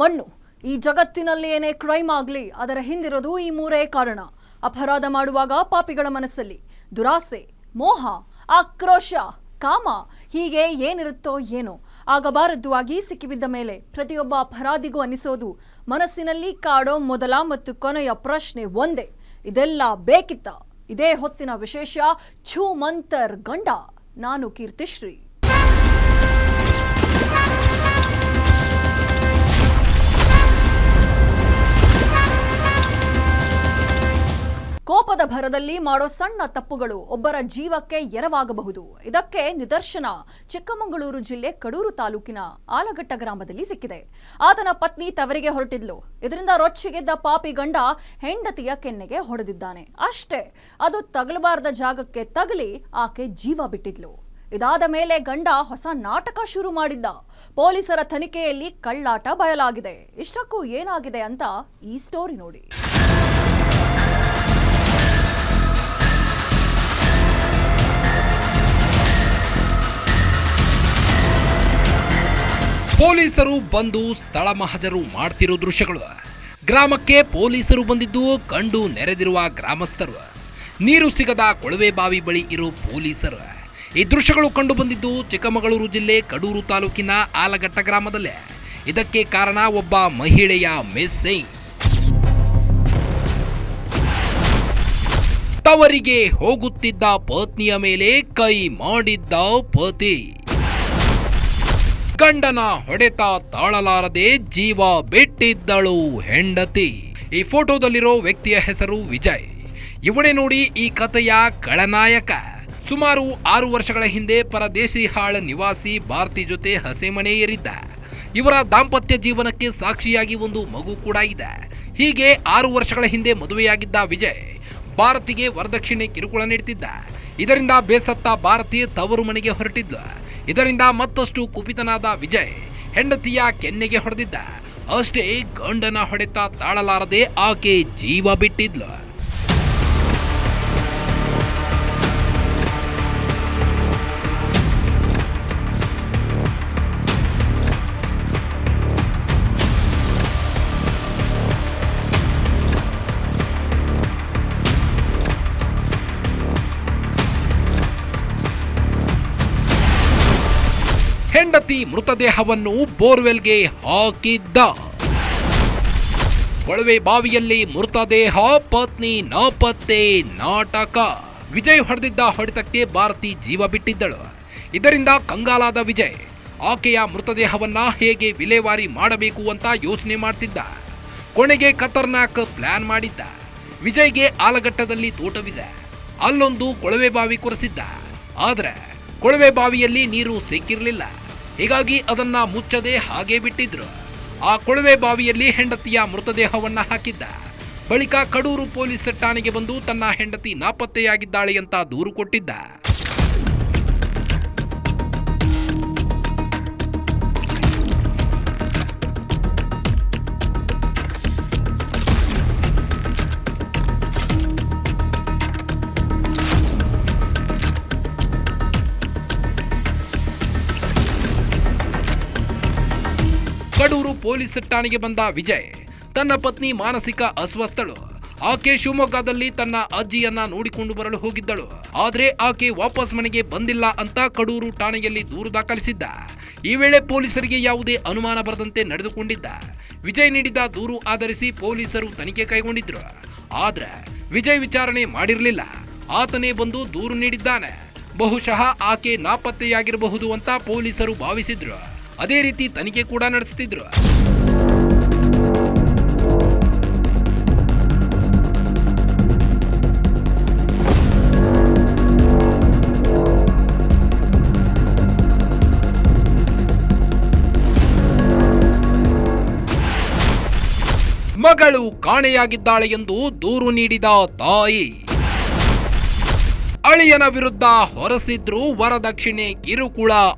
ಮಣ್ಣು. ಈ ಜಗತ್ತಿನಲ್ಲಿ ಏನೇ ಕ್ರೈಮ್ ಆಗಲಿ ಅದರ ಹಿಂದಿರೋದು ಈ ಮೂರೇ ಕಾರಣ. ಅಪರಾಧ ಮಾಡುವಾಗ ಪಾಪಿಗಳ ಮನಸ್ಸಲ್ಲಿ ದುರಾಸೆ, ಮೋಹ, ಆಕ್ರೋಶ, ಕಾಮ ಹೀಗೆ ಏನಿರುತ್ತೋ ಏನೋ ಆಗಬಾರದ್ದು ಆಗಿ ಸಿಕ್ಕಿಬಿದ್ದ ಮೇಲೆ ಪ್ರತಿಯೊಬ್ಬ ಅಪರಾಧಿಗೂ ಅನಿಸೋದು ಮನಸ್ಸಿನಲ್ಲಿ ಕಾಡೋ ಮೊದಲ ಮತ್ತು ಕೊನೆಯ ಪ್ರಶ್ನೆ ಒಂದೇ, ಇದೆಲ್ಲ ಬೇಕಿತ್ತ? ಇದೇ ಹೊತ್ತಿನ ವಿಶೇಷ ಛೂ ಮಂತರ್ ಗಂಡ. ನಾನು ಕೀರ್ತಿಶ್ರೀ. ಕೋಪದ ಭರದಲ್ಲಿ ಮಾಡೋ ಸಣ್ಣ ತಪ್ಪುಗಳು ಒಬ್ಬರ ಜೀವಕ್ಕೆ ಎರವಾಗಬಹುದು. ಇದಕ್ಕೆ ನಿದರ್ಶನ ಚಿಕ್ಕಮಗಳೂರು ಜಿಲ್ಲೆ ಕಡೂರು ತಾಲೂಕಿನ ಆಲಘಟ್ಟ ಗ್ರಾಮದಲ್ಲಿ ಸಿಕ್ಕಿದೆ. ಆತನ ಪತ್ನಿ ತವರಿಗೆ ಹೊರಟಿದ್ಲು. ಇದರಿಂದ ರೊಚ್ಚಿಗೆದ್ದ ಪಾಪಿ ಗಂಡ ಹೆಂಡತಿಯ ಕೆನ್ನೆಗೆ ಹೊಡೆದಿದ್ದಾನೆ. ಅಷ್ಟೇ, ಅದು ತಗಲಬಾರದ ಜಾಗಕ್ಕೆ ತಗಲಿ ಆಕೆ ಜೀವ ಬಿಟ್ಟಿದ್ಲು. ಇದಾದ ಮೇಲೆ ಗಂಡ ಹೊಸ ನಾಟಕ ಶುರು ಮಾಡಿದ್ದ. ಪೊಲೀಸರ ತನಿಖೆಯಲ್ಲಿ ಕಳ್ಳಾಟ ಬಯಲಾಗಿದೆ. ಇಷ್ಟಕ್ಕೂ ಏನಾಗಿದೆ ಅಂತ ಈ ಸ್ಟೋರಿ ನೋಡಿ. ಪೊಲೀಸರು ಬಂದು ಸ್ಥಳ ಮಹಜರು ಮಾಡ್ತಿರೋ ದೃಶ್ಯಗಳು. ಗ್ರಾಮಕ್ಕೆ ಪೊಲೀಸರು ಬಂದಿದ್ದು ಕಂಡು ನೆರೆದಿರುವ ಗ್ರಾಮಸ್ಥರು. ನೀರು ಸಿಗದ ಕೊಳವೆ ಬಾವಿ ಬಳಿ ಇರೋ ಪೊಲೀಸರು. ಈ ದೃಶ್ಯಗಳು ಕಂಡು ಬಂದಿದ್ದು ಚಿಕ್ಕಮಗಳೂರು ಜಿಲ್ಲೆ ಕಡೂರು ತಾಲೂಕಿನ ಆಲಘಟ್ಟ ಗ್ರಾಮದಲ್ಲೇ. ಇದಕ್ಕೆ ಕಾರಣ ಒಬ್ಬ ಮಹಿಳೆಯ ಮಿಸ್ಸಿಂಗ್. ತವರಿಗೆ ಹೋಗುತ್ತಿದ್ದ ಪತ್ನಿಯ ಮೇಲೆ ಕೈ ಮಾಡಿದ್ದ ಪತಿ. ಗಂಡನ ಹೊಡೆತ ತಾಳಲಾರದೆ ಜೀವ ಬಿಟ್ಟಿದ್ದಳು ಹೆಂಡತಿ. ಈ ಫೋಟೋದಲ್ಲಿರೋ ವ್ಯಕ್ತಿಯ ಹೆಸರು ವಿಜಯ್. ಇವನೇ ನೋಡಿ ಈ ಕಥೆಯ ಖಳನಾಯಕ. ಸುಮಾರು 6 ವರ್ಷಗಳ ಹಿಂದೆ ಪರದೇಶಿ ಹಾಳ ನಿವಾಸಿ ಭಾರತಿ ಜೊತೆ ಹಸೆಮಣೆ ಏರಿದ್ದ. ಇವರ ದಾಂಪತ್ಯ ಜೀವನಕ್ಕೆ ಸಾಕ್ಷಿಯಾಗಿ ಒಂದು ಮಗು ಕೂಡ ಇದೆ. ಹೀಗೆ 6 ವರ್ಷಗಳ ಹಿಂದೆ ಮದುವೆಯಾಗಿದ್ದ ವಿಜಯ್ ಭಾರತಿಗೆ ವರದಕ್ಷಿಣೆ ಕಿರುಕುಳ ನೀಡುತ್ತಿದ್ದ. ಇದರಿಂದ ಬೇಸತ್ತ ಭಾರತಿ ತವರು ಮನೆಗೆ ಹೊರಟಿದ್ಲು. ಇದರಿಂದ ಮತ್ತಷ್ಟು ಕುಪಿತನಾದ ವಿಜಯ್ ಹೆಂಡತಿಯ ಕೆನ್ನೆಗೆ ಹೊಡೆದಿದ್ದ. ಅಷ್ಟೇ, ಗಂಡನ ಹೊಡೆತ ತಾಳಲಾರದೆ ಆಕೆ ಜೀವ ಬಿಟ್ಟಿದ್ಲು. ಹೆಂಡತಿ ಮೃತದೇಹವನ್ನು ಬೋರ್ವೆಲ್ಗೆ ಹಾಕಿದ್ದ. ಕೊಳವೆ ಬಾವಿಯಲ್ಲಿ ಮೃತದೇಹ, ಪತ್ನಿ ನಾಪತ್ತೆ ನಾಟಕ. ವಿಜಯ್ ಹೊಡೆದಿದ್ದ ಹೊಡೆತಕ್ಕೆ ಭಾರತಿ ಜೀವ ಬಿಟ್ಟಿದ್ದಳು. ಇದರಿಂದ ಕಂಗಾಲಾದ ವಿಜಯ್ ಆಕೆಯ ಮೃತದೇಹವನ್ನ ಹೇಗೆ ವಿಲೇವಾರಿ ಮಾಡಬೇಕು ಅಂತ ಯೋಚನೆ ಮಾಡ್ತಿದ್ದ. ಕೊನೆಗೆ ಖತರ್ನಾಕ್ ಪ್ಲಾನ್ ಮಾಡಿದ್ದ. ವಿಜಯ್ಗೆ ಆಲಘಟ್ಟದಲ್ಲಿ ತೋಟವಿದೆ. ಅಲ್ಲೊಂದು ಕೊಳವೆ ಬಾವಿ ಕೊರೆಸಿದ್ದ. ಆದ್ರೆ ಕೊಳವೆ ಬಾವಿಯಲ್ಲಿ ನೀರು ಸಿಕ್ಕಿರಲಿಲ್ಲ. ಹೀಗಾಗಿ ಅದನ್ನ ಮುಚ್ಚದೆ ಹಾಗೆ ಬಿಟ್ಟಿದ್ರು. ಆ ಕೊಳವೆ ಬಾವಿಯಲ್ಲಿ ಹೆಂಡತಿಯ ಮೃತದೇಹವನ್ನ ಹಾಕಿದ್ದ. ಬಳಿಕ ಕಡೂರು ಪೊಲೀಸ್ ಠಾಣೆಗೆ ಬಂದು ತನ್ನ ಹೆಂಡತಿ ನಾಪತ್ತೆಯಾಗಿದ್ದಾಳೆ ಅಂತ ದೂರು ಕೊಟ್ಟಿದ್ದ. ಕಡೂರು ಪೊಲೀಸ್ ಠಾಣೆಗೆ ಬಂದ ವಿಜಯ್ ತನ್ನ ಪತ್ನಿ ಮಾನಸಿಕ ಅಸ್ವಸ್ಥಳು. ಆಕೆ ಶಿವಮೊಗ್ಗದಲ್ಲಿ ತನ್ನ ಅಜ್ಜಿಯನ್ನ ನೋಡಿಕೊಂಡು ಬರಲು ಹೋಗಿದ್ದಳು. ಆದ್ರೆ ಆಕೆ ವಾಪಸ್ ಮನೆಗೆ ಬಂದಿಲ್ಲ ಅಂತ ಕಡೂರು ಠಾಣೆಯಲ್ಲಿ ದೂರು ದಾಖಲಿಸಿದ್ದ. ಈ ವೇಳೆ ಪೊಲೀಸರಿಗೆ ಯಾವುದೇ ಅನುಮಾನ ಬರದಂತೆ ನಡೆದುಕೊಂಡಿದ್ದ. ವಿಜಯ್ ನೀಡಿದ ದೂರು ಆಧರಿಸಿ ಪೊಲೀಸರು ತನಿಖೆ ಕೈಗೊಂಡಿದ್ರು. ಆದ್ರೆ ವಿಜಯ್ ವಿಚಾರಣೆ ಮಾಡಿರಲಿಲ್ಲ. ಆತನೇ ಬಂದು ದೂರು ನೀಡಿದ್ದಾನೆ. ಬಹುಶಃ ಆಕೆ ನಾಪತ್ತೆಯಾಗಿರಬಹುದು ಅಂತ ಪೊಲೀಸರು ಭಾವಿಸಿದ್ರು. ಅದೇ ರೀತಿ ತನಿಖೆ ಕೂಡ ನಡೆಸುತ್ತಿದ್ರು. ಮಗಳು ಕಾಣೆಯಾಗಿದ್ದಾಳೆ ಎಂದು ದೂರು ನೀಡಿದ ತಾಯಿ. ಅಳಿಯನ ವಿರುದ್ಧ ಹೊರಸಿದ್ರು ವರದಕ್ಷಿಣೆ ಕಿರುಕುಳ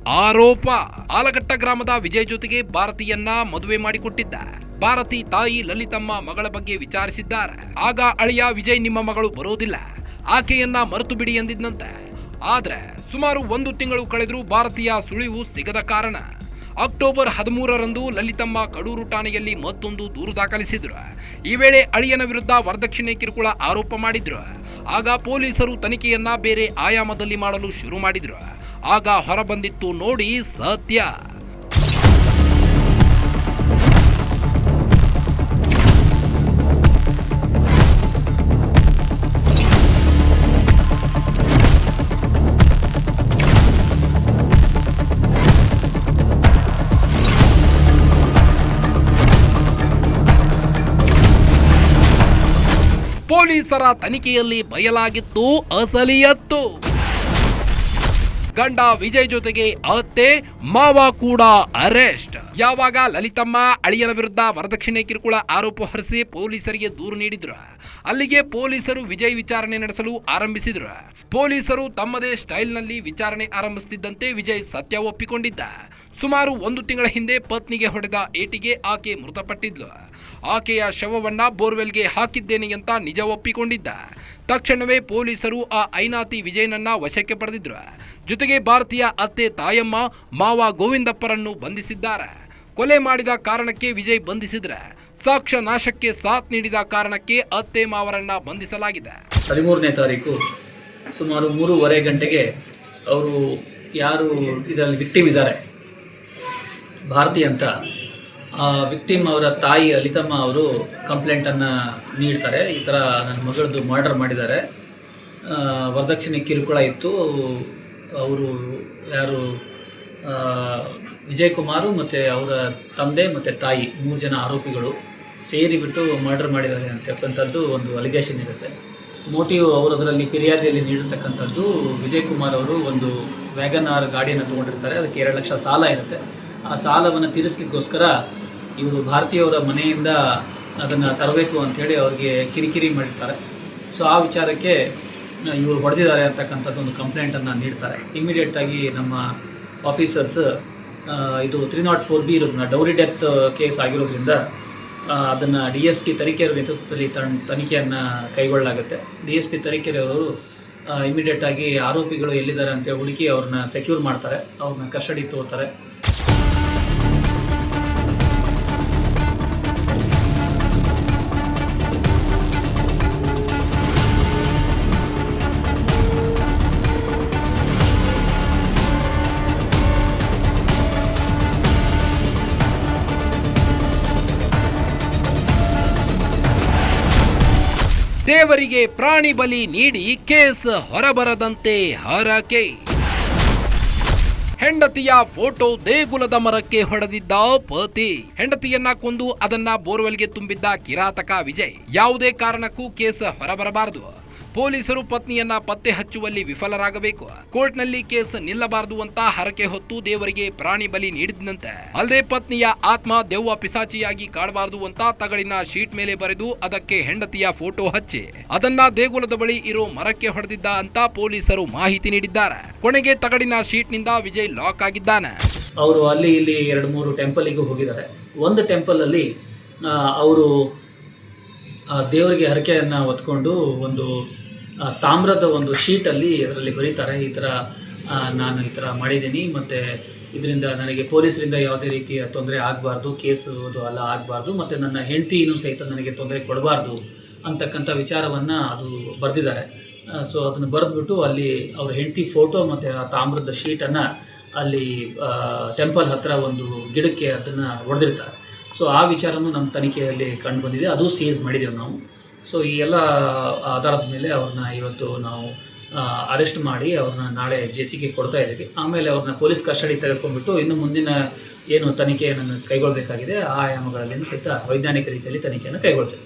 ಆರೋಪ. ಆಲಘಟ್ಟ ಗ್ರಾಮದ ವಿಜಯ್ ಜೊತೆಗೆ ಭಾರತಿಯನ್ನ ಮದುವೆ ಮಾಡಿಕೊಟ್ಟಿದ್ದ. ಭಾರತಿ ತಾಯಿ ಲಲಿತಮ್ಮ ಮಗಳ ಬಗ್ಗೆ ವಿಚಾರಿಸಿದ್ದಾರೆ. ಆಗ ಅಳಿಯ ವಿಜಯ್ ನಿಮ್ಮ ಮಗಳು ಬರೋದಿಲ್ಲ, ಆಕೆಯನ್ನ ಮರೆತು ಬಿಡಿ ಎಂದಿದ್ದಂತೆ. ಆದ್ರೆ ಸುಮಾರು 1 ತಿಂಗಳು ಕಳೆದರೂ ಭಾರತೀಯ ಸುಳಿವು ಸಿಗದ ಕಾರಣ ಅಕ್ಟೋಬರ್ 13ರಂದು ಲಲಿತಮ್ಮ ಕಡೂರು ಠಾಣೆಯಲ್ಲಿ ಮತ್ತೊಂದು ದೂರು ದಾಖಲಿಸಿದ್ರು. ಈ ವೇಳೆ ಅಳಿಯನ ವಿರುದ್ಧ ವರದಕ್ಷಿಣೆ ಕಿರುಕುಳ ಆರೋಪ ಮಾಡಿದ್ರು. ಆಗ ಪೊಲೀಸರು ತನಿಖೆಯನ್ನ ಬೇರೆ ಆಯಾಮದಲ್ಲಿ ಮಾಡಲು ಶುರು ಮಾಡಿದ್ರು. ಆಗ ಹೊರಬಂದಿತ್ತು ನೋಡಿ ಸತ್ಯ. ಪೊಲೀಸರ ತನಿಖೆಯಲ್ಲಿ ಬಯಲಾಗಿತ್ತು ಅಸಲಿಯತ್ತು. ಗಂಡ ವಿಜಯ್ ಜೊತೆಗೆ ಅತ್ತೆ ಮಾವ ಕೂಡ ಅರೆಸ್ಟ್. ಯಾವಾಗ ಲಲಿತಮ್ಮ ಅಳಿಯನ ವಿರುದ್ಧ ವರದಕ್ಷಿಣೆ ಕಿರುಕುಳ ಆರೋಪ ಹೊರಿಸಿ ಪೊಲೀಸರಿಗೆ ದೂರು ನೀಡಿದ್ರು, ಅಲ್ಲಿಗೆ ಪೊಲೀಸರು ವಿಜಯ್ ವಿಚಾರಣೆ ನಡೆಸಲು ಆರಂಭಿಸಿದ್ರು. ಪೊಲೀಸರು ತಮ್ಮದೇ ಸ್ಟೈಲ್ನಲ್ಲಿ ವಿಚಾರಣೆ ಆರಂಭಿಸುತ್ತಿದ್ದಂತೆ ವಿಜಯ್ ಸತ್ಯ ಒಪ್ಪಿಕೊಂಡಿದ್ದ. ಸುಮಾರು 1 ತಿಂಗಳ ಹಿಂದೆ ಪತ್ನಿಗೆ ಹೊಡೆದ ಏಟಿಗೆ ಆಕೆ ಮೃತಪಟ್ಟಿದ್ಲು. ಆಕೆಯ ಶವವನ್ನ ಬೋರ್ವೆಲ್ಗೆ ಹಾಕಿದ್ದೇನೆ ಅಂತ ನಿಜ ಒಪ್ಪಿಕೊಂಡಿದ್ದ. ತಕ್ಷಣವೇ ಪೊಲೀಸರು ಆ ಐನಾತಿ ವಿಜಯನನ್ನ ವಶಕ್ಕೆ ಪಡೆದಿದ್ರು. ಜೊತೆಗೆ ಭಾರತೀಯ ಅತ್ತೆ ತಾಯಮ್ಮ ಮಾವ ಗೋವಿಂದಪ್ಪರನ್ನು ಬಂಧಿಸಿದ್ದಾರೆ. ಕೊಲೆ ಮಾಡಿದ ಕಾರಣಕ್ಕೆ ವಿಜಯ್ ಬಂಧಿಸಿದ್ರೆ, ಸಾಕ್ಷ್ಯ ನಾಶಕ್ಕೆ ಸಾಥ್ ನೀಡಿದ ಕಾರಣಕ್ಕೆ ಅತ್ತೆ ಮಾವರನ್ನ ಬಂಧಿಸಲಾಗಿದೆ. 13ನೇ ತಾರೀಕು ಸುಮಾರು 3:30 ಗಂಟೆಗೆ ಅವರು ಯಾರು ಇದರಲ್ಲಿ ವಿಕ್ಟಿಮ್ ಇದ್ದಾರೆ ಭಾರತಿ ಅಂತ, ಆ ವಿಕ್ಟಿಮ್ ಅವರ ತಾಯಿ ಲಲಿತಮ್ಮ ಅವರು ಕಂಪ್ಲೇಂಟನ್ನು ನೀಡ್ತಾರೆ. ಈ ಥರ ನನ್ನ ಮಗಳದ್ದು ಮರ್ಡರ್ ಮಾಡಿದ್ದಾರೆ, ವರದಕ್ಷಿಣೆ ಕಿರುಕುಳ ಇತ್ತು, ಅವರು ಯಾರು ವಿಜಯ್ ಕುಮಾರು ಮತ್ತು ಅವರ ತಂದೆ ಮತ್ತು ತಾಯಿ 3 ಜನ ಆರೋಪಿಗಳು ಸೇರಿಬಿಟ್ಟು ಮರ್ಡರ್ ಮಾಡಿದ್ದಾರೆ ಅಂತಕ್ಕಂಥದ್ದು ಒಂದು ಅಲಿಗೇಷನ್ ಇರುತ್ತೆ. ಮೋಟಿವ್ ಅವರು ಅದರಲ್ಲಿ ಫಿರ್ಯಾದಿಯಲ್ಲಿ ನೀಡಿರ್ತಕ್ಕಂಥದ್ದು ವಿಜಯ್ ಕುಮಾರ್ ಅವರು ಒಂದು ವ್ಯಾಗನಾರ್ ಗಾಡಿಯನ್ನು ತೊಗೊಂಡಿರ್ತಾರೆ, ಅದಕ್ಕೆ 2 ಲಕ್ಷ ಸಾಲ ಇರುತ್ತೆ. ಆ ಸಾಲವನ್ನು ತೀರಿಸಲಿಕ್ಕೋಸ್ಕರ ಇವರು ಭಾರತೀಯವರ ಮನೆಯಿಂದ ಅದನ್ನು ತರಬೇಕು ಅಂಥೇಳಿ ಅವ್ರಿಗೆ ಕಿರಿಕಿರಿ ಮಾಡಿರ್ತಾರೆ. ಸೊ ಆ ವಿಚಾರಕ್ಕೆ ಇವರು ಹೊಡೆದಿದ್ದಾರೆ ಅಂತಕ್ಕಂಥದ್ದು ಒಂದು ಕಂಪ್ಲೇಂಟನ್ನು ನೀಡ್ತಾರೆ. ಇಮಿಡಿಯೇಟಾಗಿ ನಮ್ಮ ಆಫೀಸರ್ಸ್ ಇದು 304B ಇರೋದನ್ನ ಡೌರಿ ಡೆತ್ ಕೇಸ್ ಆಗಿರೋದ್ರಿಂದ ಅದನ್ನು DSP ತರೀಕೆರೆ ನೇತೃತ್ವದಲ್ಲಿ ತನಿಖೆಯನ್ನು ಕೈಗೊಳ್ಳಲಾಗುತ್ತೆ. DSP ತರೀಕೆರೆ ಅವರು ಇಮಿಡಿಯೇಟಾಗಿ ಆರೋಪಿಗಳು ಎಲ್ಲಿದ್ದಾರೆ ಅಂತೇಳಿ ಹುಡುಕಿ ಅವ್ರನ್ನ ಸೆಕ್ಯೂರ್ ಮಾಡ್ತಾರೆ, ಅವ್ರನ್ನ ಕಸ್ಟಡಿ ತಗೋತಾರೆ. ದೇವರಿಗೆ ಪ್ರಾಣಿ ಬಲಿ ನೀಡಿ ಕೇಸ್ ಹೊರಬರದಂತೆ ಹರಕೆ. ಹೆಂಡತಿಯ ಫೋಟೋ ದೇಗುಲದ ಮರಕ್ಕೆ ಹೊಡೆದಿದ್ದ ಪತಿ. ಹೆಂಡತಿಯನ್ನ ಕೊಂದು ಅದನ್ನ ಬೋರ್ವೆಲ್ಗೆ ತುಂಬಿದ್ದ ಕಿರಾತಕ ವಿಜಯ್. ಯಾವುದೇ ಕಾರಣಕ್ಕೂ ಕೇಸ್ ಹೊರಬರಬಾರದು. ಪೊಲೀಸರು ಪತ್ನಿಯನ್ನ ಪತ್ತೆ ಹಚ್ಚುವಲ್ಲಿ ವಿಫಲರಾಗಬೇಕು. ಕೋರ್ಟ್ನಲ್ಲಿ ಕೇಸ್ ನಿಲ್ಲಬಾರದು ಅಂತ ಹರಕೆ ಹೊತ್ತು ದೇವರಿಗೆ ಪ್ರಾಣಿ ಬಲಿ ನೀಡಿದಂತೆ. ಅಲ್ಲದೆ ಪತ್ನಿಯ ಆತ್ಮ ದೆವ್ವ ಪಿಸಾಚಿಯಾಗಿ ಕಾಡಬಾರದು ಅಂತ ತಗಡಿನ ಶೀಟ್ ಮೇಲೆ ಬರೆದು ಅದಕ್ಕೆ ಹೆಂಡತಿಯ ಫೋಟೋ ಹಚ್ಚಿ ಅದನ್ನ ದೇಗುಲದ ಬಳಿ ಇರೋ ಮರಕ್ಕೆ ಹೊಡೆದಿದ್ದ ಅಂತ ಪೊಲೀಸರು ಮಾಹಿತಿ ನೀಡಿದ್ದಾರೆ. ಕೊನೆಗೆ ತಗಡಿನ ಶೀಟ್ ನಿಂದ ವಿಜಯ್ ಲಾಕ್ ಆಗಿದ್ದಾನೆ. ಅವರು ಅಲ್ಲಿ ಇಲ್ಲಿ 2-3 ಟೆಂಪಲ್ಗೂ ಹೋಗಿದ್ದಾರೆ. ಒಂದು ಟೆಂಪಲ್ ಅಲ್ಲಿ ಅವರು ದೇವರಿಗೆ ಹರಕೆಯನ್ನು ಹೊತ್ಕೊಂಡು ಒಂದು ತಾಮ್ರದ ಒಂದು ಶೀಟಲ್ಲಿ ಅದರಲ್ಲಿ ಬರೀತಾರೆ, ಈ ಥರ ನಾನು ಈ ಥರ ಮಾಡಿದ್ದೀನಿ ಮತ್ತು ಇದರಿಂದ ನನಗೆ ಪೊಲೀಸರಿಂದ ಯಾವುದೇ ರೀತಿಯ ತೊಂದರೆ ಆಗಬಾರ್ದು, ಕೇಸು ಅದು ಎಲ್ಲ ಆಗಬಾರ್ದು, ಮತ್ತು ನನ್ನ ಹೆಂಡತಿನೂ ಸಹಿತ ನನಗೆ ತೊಂದರೆ ಕೊಡಬಾರ್ದು ಅಂತಕ್ಕಂಥ ವಿಚಾರವನ್ನು ಅದು ಬರೆದಿದ್ದಾರೆ. ಸೊ ಅದನ್ನು ಬರೆದ್ಬಿಟ್ಟು ಅಲ್ಲಿ ಅವ್ರ ಹೆಂಡತಿ ಫೋಟೋ ಮತ್ತು ಆ ತಾಮ್ರದ ಶೀಟನ್ನು ಅಲ್ಲಿ ಟೆಂಪಲ್ ಹತ್ತಿರ ಒಂದು ಗಿಡಕ್ಕೆ ಅದನ್ನು ಹೊಡೆದಿರ್ತಾರೆ. ಸೊ ಆ ವಿಚಾರನೂ ನಮ್ಮ ತನಿಖೆಯಲ್ಲಿ ಕಂಡು ಬಂದಿದೆ, ಅದು ಸೀಸ್ ಮಾಡಿದ್ದೇವೆ ನಾವು. ಸೊ ಈ ಎಲ್ಲ ಆಧಾರದ ಮೇಲೆ ಅವ್ರನ್ನ ಇವತ್ತು ನಾವು ಅರೆಸ್ಟ್ ಮಾಡಿ ಅವ್ರನ್ನ ನಾಳೆ JCಗೆ ಕೊಡ್ತಾ ಇದ್ದೀವಿ. ಆಮೇಲೆ ಅವ್ರನ್ನ ಪೊಲೀಸ್ ಕಸ್ಟಡಿ ತೆಗೆದುಕೊಂಡ್ಬಿಟ್ಟು ಇನ್ನು ಮುಂದಿನ ಏನು ತನಿಖೆಯನ್ನು ಕೈಗೊಳ್ಳಬೇಕಾಗಿದೆ ಆ ಆಯಾಮಗಳಲ್ಲಿ ಸಹಿತ ವೈಜ್ಞಾನಿಕ ರೀತಿಯಲ್ಲಿ ತನಿಖೆಯನ್ನು ಕೈಗೊಳ್ತೇವೆ.